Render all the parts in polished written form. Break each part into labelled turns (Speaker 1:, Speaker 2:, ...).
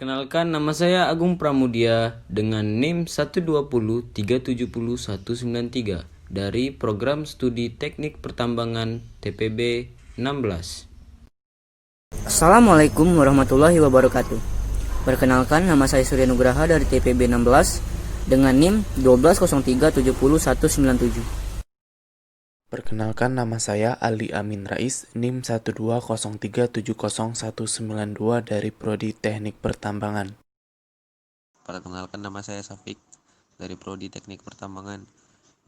Speaker 1: Perkenalkan, nama saya Agung Pramudia dengan NIM 120370193 dari Program Studi Teknik Pertambangan TPB 16.
Speaker 2: Assalamualaikum warahmatullahi wabarakatuh. Perkenalkan, nama saya Surya Nugraha dari TPB 16 dengan NIM 120370197.
Speaker 3: Perkenalkan, nama saya Ali Amin Rais, NIM 120370192 dari Prodi Teknik Pertambangan.
Speaker 4: Perkenalkan, nama saya Safik dari Prodi Teknik Pertambangan,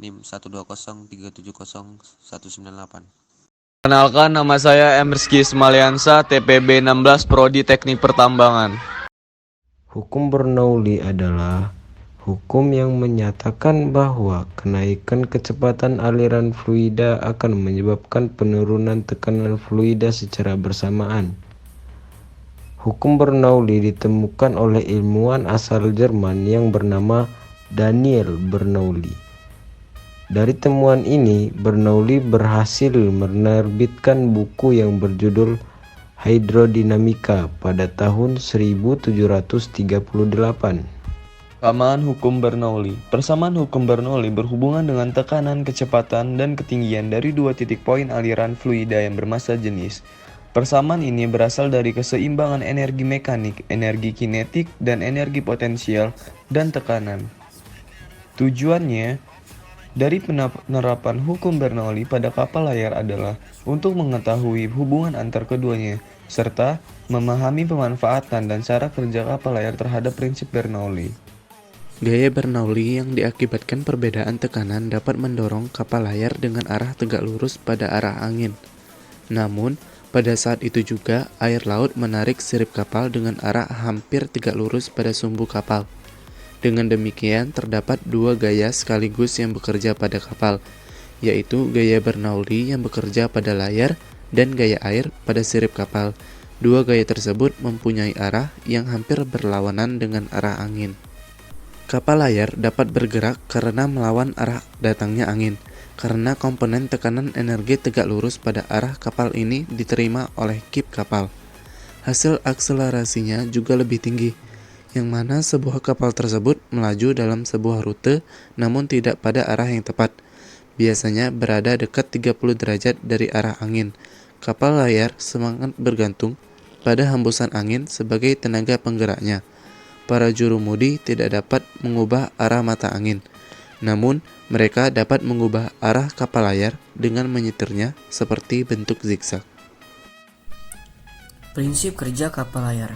Speaker 4: NIM 120370198.
Speaker 5: Perkenalkan, nama saya M. Rizky Ismaliansa, TPB 16 Prodi Teknik Pertambangan.
Speaker 6: Hukum Bernoulli adalah hukum yang menyatakan bahwa kenaikan kecepatan aliran fluida akan menyebabkan penurunan tekanan fluida secara bersamaan. Hukum Bernoulli ditemukan oleh ilmuwan asal Jerman yang bernama Daniel Bernoulli. Dari temuan ini, Bernoulli berhasil menerbitkan buku yang berjudul Hidrodinamika pada tahun 1738.
Speaker 5: Persamaan hukum Bernoulli. Persamaan hukum Bernoulli berhubungan dengan tekanan, kecepatan, dan ketinggian dari dua titik poin aliran fluida yang bermassa jenis. Persamaan ini berasal dari keseimbangan energi mekanik, energi kinetik, dan energi potensial dan tekanan. Tujuannya dari penerapan hukum Bernoulli pada kapal layar adalah untuk mengetahui hubungan antar keduanya, serta memahami pemanfaatan dan cara kerja kapal layar terhadap prinsip Bernoulli.
Speaker 3: Gaya Bernoulli yang diakibatkan perbedaan tekanan dapat mendorong kapal layar dengan arah tegak lurus pada arah angin. Namun, pada saat itu juga air laut menarik sirip kapal dengan arah hampir tegak lurus pada sumbu kapal. Dengan demikian, terdapat dua gaya sekaligus yang bekerja pada kapal, yaitu gaya Bernoulli yang bekerja pada layar dan gaya air pada sirip kapal. Dua gaya tersebut mempunyai arah yang hampir berlawanan dengan arah angin. Kapal layar dapat bergerak karena melawan arah datangnya angin, karena komponen tekanan energi tegak lurus pada arah kapal ini diterima oleh kip kapal. Hasil akselerasinya juga lebih tinggi, yang mana sebuah kapal tersebut melaju dalam sebuah rute namun tidak pada arah yang tepat. Biasanya berada dekat 30 derajat dari arah angin. Kapal layar sangat bergantung pada hembusan angin sebagai tenaga penggeraknya. Para jurumudi tidak dapat mengubah arah mata angin, namun mereka dapat mengubah arah kapal layar dengan menyetirnya seperti bentuk zigzag.
Speaker 2: Prinsip kerja kapal layar.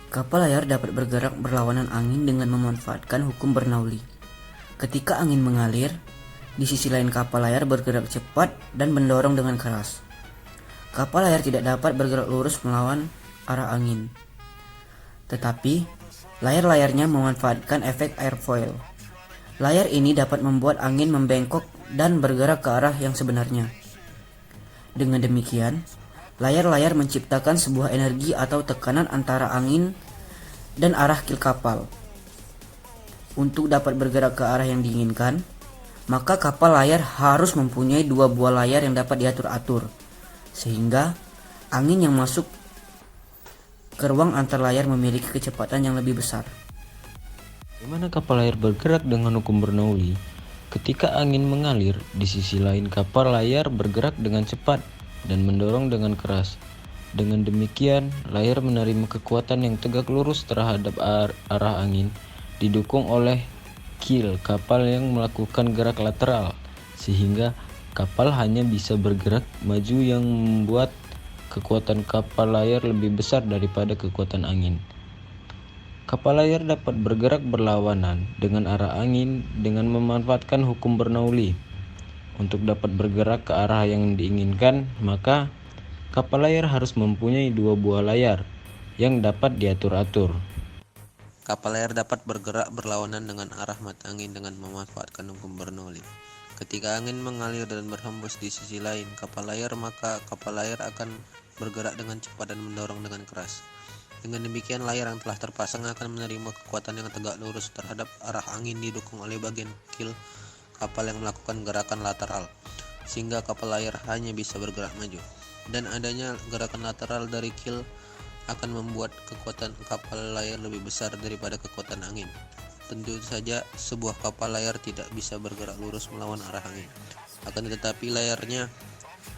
Speaker 2: Kapal layar dapat bergerak berlawanan angin dengan memanfaatkan hukum Bernoulli. Ketika angin mengalir, di sisi lain kapal layar bergerak cepat dan mendorong dengan keras. Kapal layar tidak dapat bergerak lurus melawan arah angin. Tetapi, layar-layarnya memanfaatkan efek airfoil. Layar ini dapat membuat angin membengkok dan bergerak ke arah yang sebenarnya. Dengan demikian, layar-layar menciptakan sebuah energi atau tekanan antara angin dan arah kil kapal. Untuk dapat bergerak ke arah yang diinginkan, maka kapal layar harus mempunyai dua buah layar yang dapat diatur-atur, sehingga angin yang masuk ke ruang antar layar memiliki kecepatan yang lebih besar.
Speaker 1: Bagaimana kapal layar bergerak dengan hukum Bernoulli? Ketika angin mengalir, di sisi lain kapal layar bergerak dengan cepat dan mendorong dengan keras. Dengan demikian, layar menerima kekuatan yang tegak lurus terhadap arah angin, didukung oleh kil kapal yang melakukan gerak lateral, sehingga kapal hanya bisa bergerak maju yang membuat kekuatan kapal layar lebih besar daripada kekuatan angin. Kapal layar dapat bergerak berlawanan dengan arah angin dengan memanfaatkan hukum Bernoulli. Untuk dapat bergerak ke arah yang diinginkan, maka kapal layar harus mempunyai dua buah layar yang dapat diatur-atur.
Speaker 4: Kapal layar dapat bergerak berlawanan dengan arah mata angin dengan memanfaatkan hukum Bernoulli. Ketika angin mengalir dan berhembus di sisi lain kapal layar, maka kapal layar akan bergerak dengan cepat dan mendorong dengan keras. Dengan demikian, layar yang telah terpasang akan menerima kekuatan yang tegak lurus terhadap arah angin didukung oleh bagian kil kapal yang melakukan gerakan lateral, sehingga kapal layar hanya bisa bergerak maju. Dan adanya gerakan lateral dari kil akan membuat kekuatan kapal layar lebih besar daripada kekuatan angin. Tentu saja sebuah kapal layar tidak bisa bergerak lurus melawan arah angin. Akan tetapi layarnya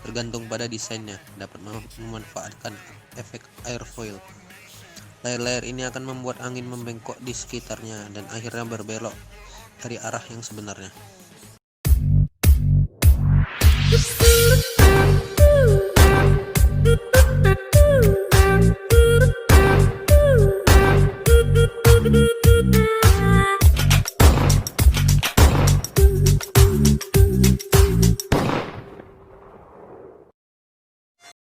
Speaker 4: tergantung pada desainnya, dapat memanfaatkan efek airfoil. Layar-layar ini akan membuat angin membengkok di sekitarnya dan akhirnya berbelok dari arah yang sebenarnya.